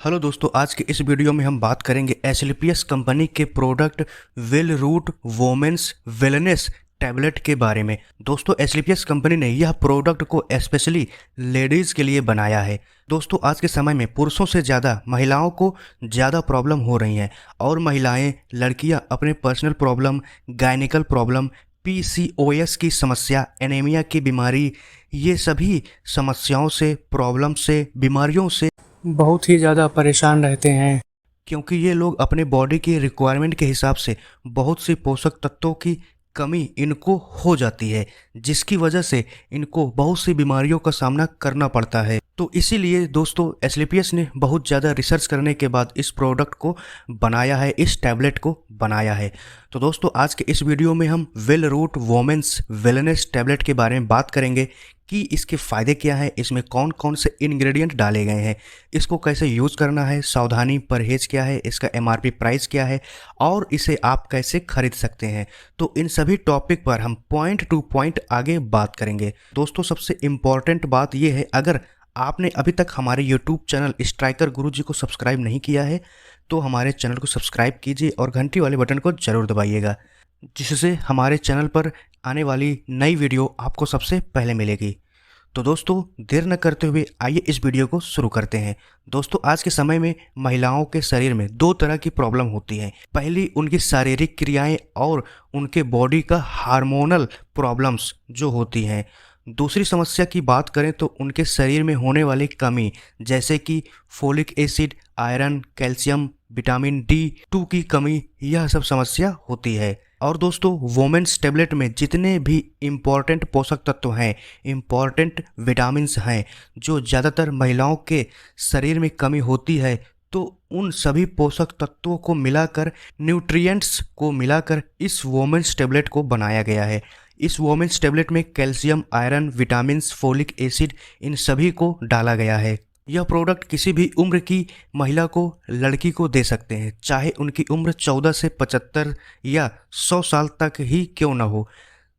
Hello दोस्तों, आज के इस वीडियो में हम बात करेंगे एसलीपीएस कंपनी के product well root women's wellness tablet के बारे में। दोस्तों, एसलीपीएस कंपनी ने यह प्रोडक्ट को स्पेशली लेडीज़ के लिए बनाया है। दोस्तों, आज के समय में पुरुषों से ज़्यादा महिलाओं को ज़्यादा प्रॉब्लम हो रही हैं और महिलाएं, लड़कियां अपने पर्सनल प्रॉब्लम, गायनिकल प्रॉब्लम, पीसीओएस की समस्या, एनीमिया की बीमारी, ये सभी समस्याओं से, प्रॉब्लम से, बीमारियों से बहुत ही ज़्यादा परेशान रहते हैं। क्योंकि ये लोग अपने बॉडी की रिक्वायरमेंट के हिसाब से बहुत सी पोषक तत्वों की कमी इनको हो जाती है, जिसकी वजह से इनको बहुत सी बीमारियों का सामना करना पड़ता है। तो इसीलिए दोस्तों, एसलीपीएस ने बहुत ज़्यादा रिसर्च करने के बाद इस प्रोडक्ट को बनाया है, इस टैबलेट को बनाया है। तो दोस्तों, आज के इस वीडियो में हम well root women's wellness tablet के बारे में बात करेंगे कि इसके फ़ायदे क्या हैं, इसमें कौन कौन से इंग्रेडिएंट डाले गए हैं, इसको कैसे यूज़ करना है, सावधानी परहेज़ क्या है, इसका एमआरपी प्राइस क्या है और इसे आप कैसे खरीद सकते हैं। तो इन सभी टॉपिक पर हम पॉइंट टू पॉइंट आगे बात करेंगे। दोस्तों, सबसे इम्पॉर्टेंट बात यह है, अगर आपने अभी तक हमारे यूट्यूब चैनल स्ट्राइकर गुरुजी को सब्सक्राइब नहीं किया है तो हमारे चैनल को सब्सक्राइब कीजिए और घंटी वाले बटन को ज़रूर दबाइएगा, जिससे हमारे चैनल पर आने वाली नई वीडियो आपको सबसे पहले मिलेगी। तो दोस्तों, देर न करते हुए आइए इस वीडियो को शुरू करते हैं। दोस्तों, आज के समय में महिलाओं के शरीर में दो तरह की प्रॉब्लम होती है। पहली, उनकी शारीरिक क्रियाएं और उनके बॉडी का हार्मोनल प्रॉब्लम्स जो होती हैं। दूसरी समस्या की बात करें तो उनके शरीर में होने वाली कमी, जैसे कि folic acid, iron, calcium, vitamin D2 की कमी, यह सब समस्या होती है। और दोस्तों, वोमेन्स टेबलेट में जितने भी इम्पॉर्टेंट पोषक तत्व हैं, इम्पॉर्टेंट विटामिन्स हैं, जो ज़्यादातर महिलाओं के शरीर में कमी होती है, तो उन सभी पोषक तत्वों को मिलाकर, न्यूट्रिएंट्स को मिलाकर इस वोमेन्स टेबलेट को बनाया गया है। इस वोमेन्स टेबलेट में calcium, iron, vitamins, folic acid, इन सभी को डाला गया है। यह प्रोडक्ट किसी भी उम्र की महिला को, लड़की को दे सकते हैं, चाहे उनकी उम्र 14 से 75 या 100 साल तक ही क्यों न हो।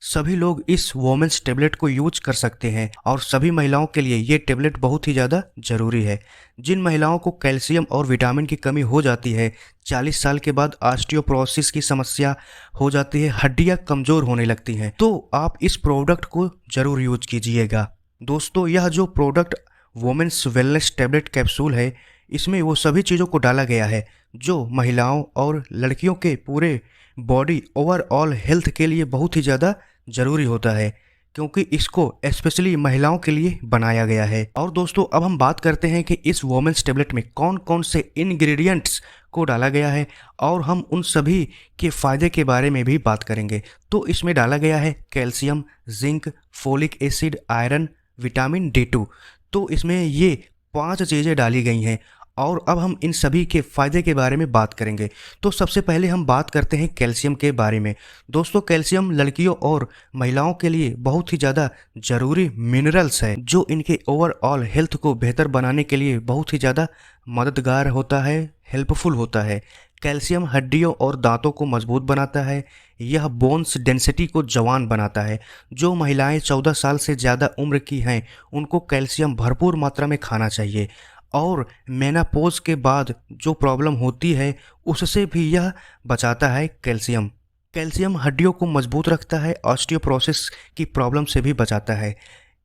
सभी लोग इस वोमेन्स टेबलेट को यूज कर सकते हैं और सभी महिलाओं के लिए ये टेबलेट बहुत ही ज़्यादा ज़रूरी है। जिन महिलाओं को कैल्शियम और विटामिन की कमी हो जाती है, 40 साल के बाद ऑस्टियोपोरोसिस की समस्या हो जाती है, हड्डियां कमज़ोर होने लगती हैं, तो आप इस प्रोडक्ट को ज़रूर यूज कीजिएगा। दोस्तों, यह जो product women's wellness tablet capsule है, इसमें वो सभी चीज़ों को डाला गया है जो महिलाओं और लड़कियों के पूरे बॉडी ओवरऑल हेल्थ के लिए बहुत ही ज़्यादा ज़रूरी होता है, क्योंकि इसको स्पेशली महिलाओं के लिए बनाया गया है। और दोस्तों, अब हम बात करते हैं कि इस वोमेन्स टेबलेट में कौन कौन से इंग्रेडिएंट्स को डाला गया है और हम उन सभी के फ़ायदे के बारे में भी बात करेंगे। तो इसमें डाला गया है calcium, zinc, folic acid, iron, vitamin D2। तो इसमें ये 5 चीज़ें डाली गई हैं और अब हम इन सभी के फ़ायदे के बारे में बात करेंगे। तो सबसे पहले हम बात करते हैं कैल्शियम के बारे में। दोस्तों, कैल्शियम लड़कियों और महिलाओं के लिए बहुत ही ज़्यादा ज़रूरी मिनरल्स है, जो इनके ओवरऑल हेल्थ को बेहतर बनाने के लिए बहुत ही ज़्यादा मददगार होता है, हेल्पफुल होता है। कैल्शियम हड्डियों और दांतों को मजबूत बनाता है। यह बोन्स डेंसिटी को जवान बनाता है। जो महिलाएं 14 साल से ज़्यादा उम्र की हैं, उनको कैल्शियम भरपूर मात्रा में खाना चाहिए। और मेनापोज के बाद जो प्रॉब्लम होती है, उससे भी यह बचाता है कैल्शियम। कैल्शियम हड्डियों को मजबूत रखता है, ऑस्टियोपोरोसिस की प्रॉब्लम से भी बचाता है।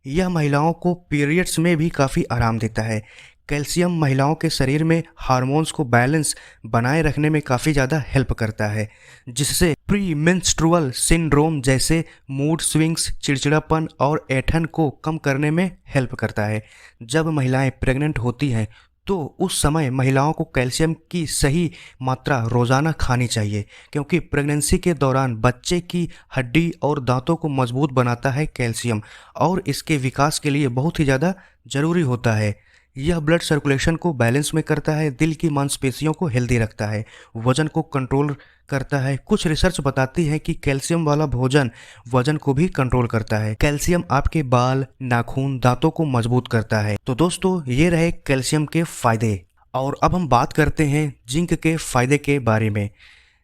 यह महिलाओं को पीरियड्स में भी काफ़ी आराम देता है। कैल्शियम महिलाओं के शरीर में हार्मोन्स को बैलेंस बनाए रखने में काफ़ी ज़्यादा हेल्प करता है, जिससे प्री मेंस्ट्रुअल सिंड्रोम जैसे मूड स्विंग्स, चिड़चिड़ापन और ऐंठन को कम करने में हेल्प करता है। जब महिलाएं प्रेग्नेंट होती हैं तो उस समय महिलाओं को कैल्शियम की सही मात्रा रोज़ाना खानी चाहिए, क्योंकि प्रेगनेंसी के दौरान बच्चे की हड्डी और दांतों को मजबूत बनाता है कैल्शियम और इसके विकास के लिए बहुत ही ज़्यादा ज़रूरी होता है। यह ब्लड सर्कुलेशन को बैलेंस में करता है, दिल की मांसपेशियों को हेल्दी रखता है, वजन को कंट्रोल करता है। कुछ रिसर्च बताती है कि कैल्शियम वाला भोजन वजन को भी कंट्रोल करता है। कैल्शियम आपके बाल, नाखून, दांतों को मजबूत करता है। तो दोस्तों, ये रहे कैल्शियम के फायदे। और अब हम बात करते हैं जिंक के फायदे के बारे में।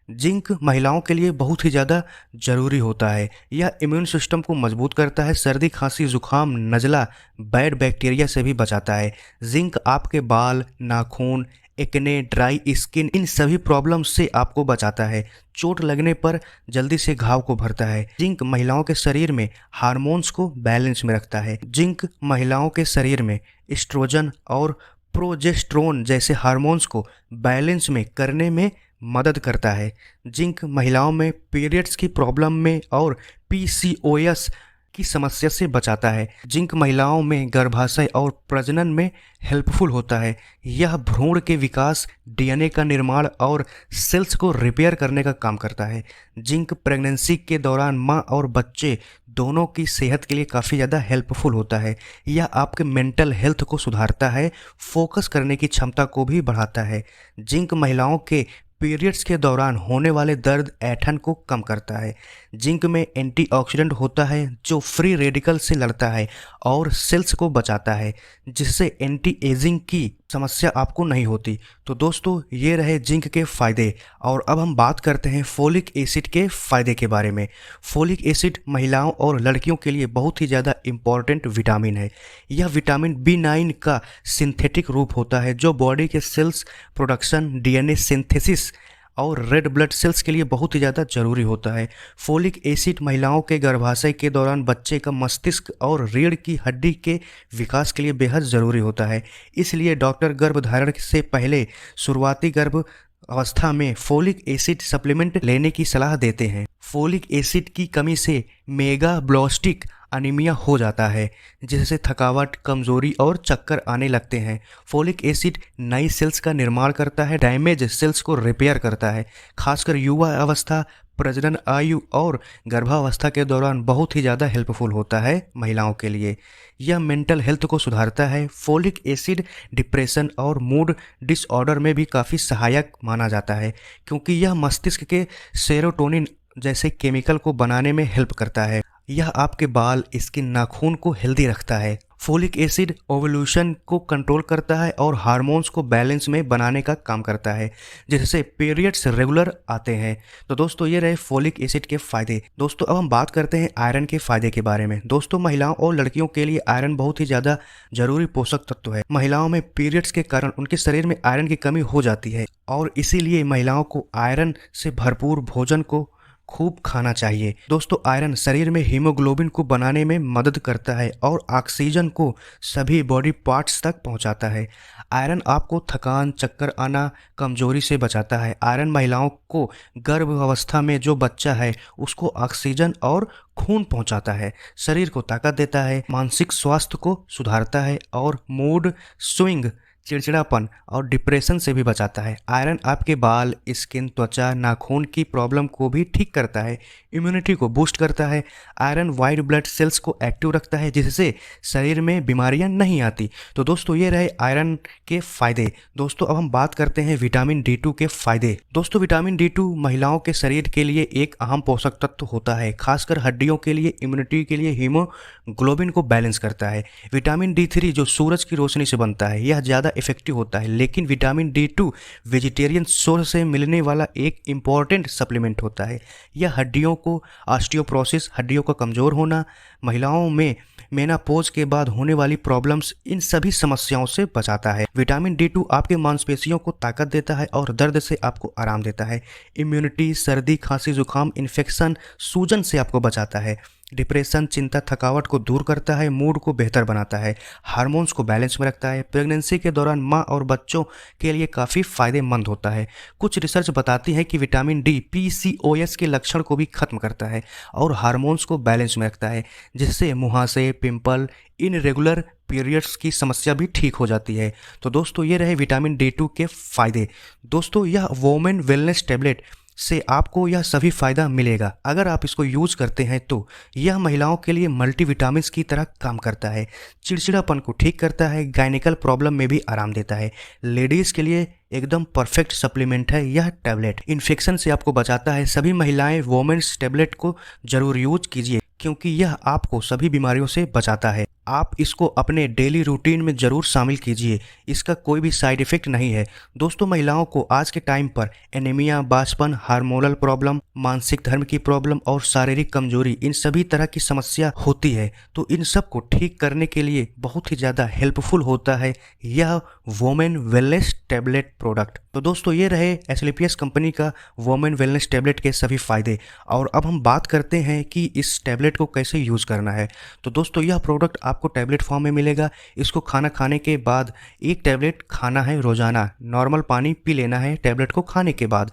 जिंक महिलाओं के लिए बहुत ही ज़्यादा ज़रूरी होता है। यह इम्यून सिस्टम को मजबूत करता है, सर्दी खांसी जुकाम नज़ला बैड बैक्टीरिया से भी बचाता है। जिंक आपके बाल, नाखून, एक्ने, ड्राई स्किन इन सभी प्रॉब्लम से आपको बचाता है। चोट लगने पर जल्दी से घाव को भरता है। जिंक महिलाओं के शरीर में हार्मोन्स को बैलेंस में रखता है। जिंक महिलाओं के शरीर में एस्ट्रोजन और प्रोजेस्टेरोन जैसे हार्मोन्स को बैलेंस में करने में मदद करता है। जिंक महिलाओं में पीरियड्स की प्रॉब्लम में और पीसीओएस की समस्या से बचाता है। जिंक महिलाओं में गर्भाशय और प्रजनन में हेल्पफुल होता है। यह भ्रूण के विकास, डीएनए का निर्माण और सेल्स को रिपेयर करने का काम करता है। जिंक प्रेगनेंसी के दौरान माँ और बच्चे दोनों की सेहत के लिए काफ़ी ज़्यादा हेल्पफुल होता है। यह आपके मेंटल हेल्थ को सुधारता है, फोकस करने की क्षमता को भी बढ़ाता है। जिंक महिलाओं के पीरियड्स के दौरान होने वाले दर्द, ऐंठन को कम करता है। जिंक में एंटीऑक्सीडेंट होता है जो फ्री रेडिकल से लड़ता है और सेल्स को बचाता है, जिससे एंटी एजिंग की समस्या आपको नहीं होती। तो दोस्तों ये रहे जिंक के फ़ायदे, और अब हम बात करते हैं फोलिक एसिड के फ़ायदे के बारे में। फोलिक एसिड महिलाओं और लड़कियों के लिए बहुत ही ज़्यादा इम्पॉर्टेंट विटामिन है। यह विटामिन B9 का सिंथेटिक रूप होता है जो बॉडी के सेल्स प्रोडक्शन, डीएनए सिंथेसिस और रेड ब्लड सेल्स के लिए बहुत ही ज़्यादा ज़रूरी होता है। फोलिक एसिड महिलाओं के गर्भाशय के दौरान बच्चे का मस्तिष्क और रीढ़ की हड्डी के विकास के लिए बेहद ज़रूरी होता है। इसलिए डॉक्टर गर्भधारण से पहले शुरुआती गर्भ अवस्था में फोलिक एसिड सप्लीमेंट लेने की सलाह देते हैं। फोलिक एसिड की कमी से मेगाब्लास्टिक अनीमिया हो जाता है, जिससे थकावट, कमजोरी और चक्कर आने लगते हैं। फोलिक एसिड नई सेल्स का निर्माण करता है, डैमेज सेल्स को रिपेयर करता है। खासकर युवा अवस्था, प्रजनन आयु और गर्भावस्था के दौरान बहुत ही ज़्यादा हेल्पफुल होता है महिलाओं के लिए। यह मेंटल हेल्थ को सुधारता है। फोलिक एसिड डिप्रेशन और मूड डिसऑर्डर में भी काफ़ी सहायक माना जाता है, क्योंकि यह मस्तिष्क के सेरोटोनिन जैसे केमिकल को बनाने में हेल्प करता है। यह आपके बाल, स्किन, नाखून को हेल्दी रखता है। फोलिक एसिड ओवुलेशन को कंट्रोल करता है और हार्मोन्स को बैलेंस में बनाने का काम करता है, जिससे पीरियड्स रेगुलर आते हैं। तो दोस्तों ये रहे फोलिक एसिड के फ़ायदे। दोस्तों अब हम बात करते हैं आयरन के फ़ायदे के बारे में। दोस्तों महिलाओं और लड़कियों के लिए आयरन बहुत ही ज़्यादा जरूरी पोषक तत्व है। महिलाओं में पीरियड्स के कारण उनके शरीर में आयरन की कमी हो जाती है, और इसीलिए महिलाओं को आयरन से भरपूर भोजन को खूब खाना चाहिए। दोस्तों आयरन शरीर में हीमोग्लोबिन को बनाने में मदद करता है और ऑक्सीजन को सभी बॉडी पार्ट्स तक पहुंचाता है। आयरन आपको थकान, चक्कर आना, कमजोरी से बचाता है। आयरन महिलाओं को गर्भ अवस्था में जो बच्चा है उसको ऑक्सीजन और खून पहुंचाता है, शरीर को ताकत देता है, मानसिक स्वास्थ्य को सुधारता है और मूड स्विंग, चिड़चिड़ापन और डिप्रेशन से भी बचाता है। आयरन आपके बाल, स्किन, त्वचा, नाखून की प्रॉब्लम को भी ठीक करता है, इम्यूनिटी को बूस्ट करता है। आयरन वाइट ब्लड सेल्स को एक्टिव रखता है, जिससे शरीर में बीमारियां नहीं आती। तो दोस्तों ये रहे आयरन के फ़ायदे। दोस्तों अब हम बात करते हैं विटामिन D2 के फ़ायदे। दोस्तों विटामिन D2 महिलाओं के शरीर के लिए एक अहम पोषक तत्व होता है, खासकर हड्डियों के लिए, इम्यूनिटी के लिए, हीमोग्लोबिन को बैलेंस करता है। विटामिन D3 जो सूरज की रोशनी से बनता है, यह ज़्यादा इफेक्टिव होता है, लेकिन विटामिन D2 वेजिटेरियन सोर्स से मिलने वाला एक इम्पॉर्टेंट सप्लीमेंट होता है। यह हड्डियों को ऑस्टियोपोरोसिस, हड्डियों का कमज़ोर होना, महिलाओं में मेनापोज के बाद होने वाली प्रॉब्लम्स, इन सभी समस्याओं से बचाता है। विटामिन D2 आपके मांसपेशियों को ताकत देता है और दर्द से आपको आराम देता है। इम्यूनिटी, सर्दी, खांसी, जुकाम, इन्फेक्शन, सूजन से आपको बचाता है। डिप्रेशन, चिंता, थकावट को दूर करता है, मूड को बेहतर बनाता है, हार्मोन्स को बैलेंस में रखता है। प्रेगनेंसी के दौरान माँ और बच्चों के लिए काफ़ी फायदेमंद होता है। कुछ रिसर्च बताती है कि विटामिन D PCOS के लक्षण को भी खत्म करता है और हार्मोन्स को बैलेंस में रखता है, जिससे मुहासे, पिंपल, इनरेगुलर पीरियड्स की समस्या भी ठीक हो जाती है। तो दोस्तों ये रहे विटामिन D2 के फ़ायदे। दोस्तों यह वोमेन वेलनेस टैबलेट से आपको यह सभी फ़ायदा मिलेगा। अगर आप इसको यूज़ करते हैं तो यह महिलाओं के लिए मल्टीविटामिन्स की तरह काम करता है, चिड़चिड़ापन को ठीक करता है, गायनिकल प्रॉब्लम में भी आराम देता है। लेडीज़ के लिए एकदम परफेक्ट सप्लीमेंट है यह टैबलेट। इन्फेक्शन से आपको बचाता है। सभी महिलाएं वोमेन्स टैबलेट को ज़रूर यूज कीजिए, क्योंकि यह आपको सभी बीमारियों से बचाता है। आप इसको अपने डेली रूटीन में ज़रूर शामिल कीजिए। इसका कोई भी साइड इफ़ेक्ट नहीं है। दोस्तों, महिलाओं को आज के टाइम पर एनीमिया, बांझपन, हार्मोनल प्रॉब्लम, मानसिक धर्म की प्रॉब्लम और शारीरिक कमजोरी, इन सभी तरह की समस्या होती है। तो इन सब को ठीक करने के लिए बहुत ही ज़्यादा हेल्पफुल होता है यह वोमेन वेलनेस टैबलेट प्रोडक्ट। तो दोस्तों, ये रहे एस्क्लेपियस कंपनी का वोमेन वेलनेस टैबलेट के सभी फ़ायदे। और अब हम बात करते हैं कि इस टैबलेट को कैसे यूज़ करना है। तो दोस्तों, यह प्रोडक्ट आपको टैबलेट फॉर्म में मिलेगा। इसको खाना खाने के बाद एक टैबलेट खाना है रोज़ाना। नॉर्मल पानी पी लेना है टैबलेट को खाने के बाद।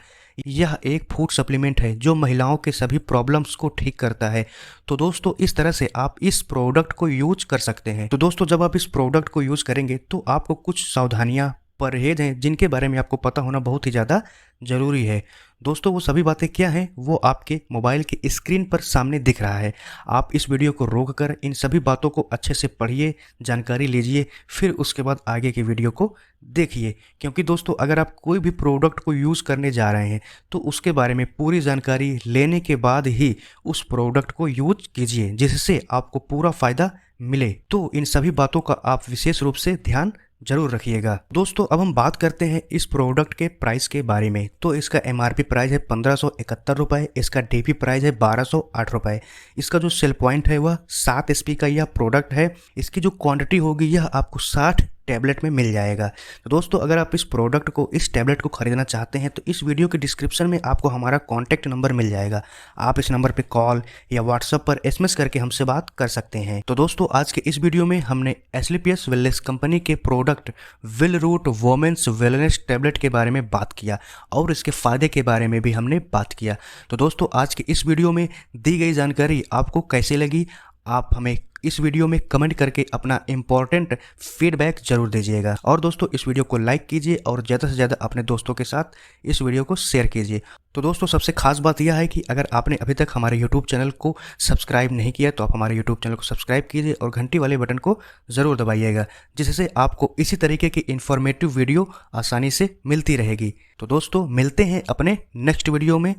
यह एक फूड सप्लीमेंट है जो महिलाओं के सभी प्रॉब्लम्स को ठीक करता है। तो दोस्तों, इस तरह से आप इस प्रोडक्ट को यूज कर सकते हैं। तो दोस्तों, जब आप इस प्रोडक्ट को यूज़ करेंगे तो आपको कुछ सावधानियां, परहेज हैं जिनके बारे में आपको पता होना बहुत ही ज़्यादा ज़रूरी है। दोस्तों, वो सभी बातें क्या हैं वो आपके मोबाइल की स्क्रीन पर सामने दिख रहा है। आप इस वीडियो को रोककर इन सभी बातों को अच्छे से पढ़िए, जानकारी लीजिए, फिर उसके बाद आगे की वीडियो को देखिए। क्योंकि दोस्तों, अगर आप कोई भी प्रोडक्ट को यूज़ करने जा रहे हैं तो उसके बारे में पूरी जानकारी लेने के बाद ही उस प्रोडक्ट को यूज कीजिए, जिससे आपको पूरा फ़ायदा मिले। तो इन सभी बातों का आप विशेष रूप से ध्यान जरूर रखिएगा। दोस्तों, अब हम बात करते हैं इस प्रोडक्ट के प्राइस के बारे में। तो इसका MRP प्राइस है 1571 रुपये। इसका DP प्राइस है 1208 रुपये। इसका जो सेल पॉइंट है वह 7 SP का यह प्रोडक्ट है। इसकी जो क्वांटिटी होगी यह आपको 60 टैबलेट में मिल जाएगा। तो दोस्तों, अगर आप इस टैबलेट को खरीदना चाहते हैं तो इस वीडियो के डिस्क्रिप्शन में आपको हमारा कॉन्टैक्ट नंबर मिल जाएगा। आप इस नंबर पे कॉल या व्हाट्सएप पर SMS करके हमसे बात कर सकते हैं। तो दोस्तों, आज के इस वीडियो में हमने एस्क्लेपियस वेलनेस कंपनी के product well root women's wellness tablet के बारे में बात किया और इसके फ़ायदे के बारे में भी हमने बात किया। तो दोस्तों, आज के इस वीडियो में दी गई जानकारी आपको कैसी लगी, आप हमें इस वीडियो में कमेंट करके अपना इम्पोर्टेंट फीडबैक जरूर दीजिएगा। और दोस्तों, इस वीडियो को लाइक कीजिए और ज़्यादा से ज़्यादा अपने दोस्तों के साथ इस वीडियो को शेयर कीजिए। तो दोस्तों, सबसे खास बात यह है कि अगर आपने अभी तक हमारे YouTube चैनल को सब्सक्राइब नहीं किया तो आप हमारे YouTube चैनल को सब्सक्राइब कीजिए और घंटी वाले बटन को ज़रूर दबाइएगा, जिससे आपको इसी तरीके की इन्फॉर्मेटिव वीडियो आसानी से मिलती रहेगी। तो दोस्तों, मिलते हैं अपने नेक्स्ट वीडियो में।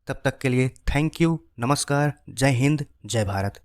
तब तक के लिए थैंक यू, नमस्कार, जय हिंद, जय भारत।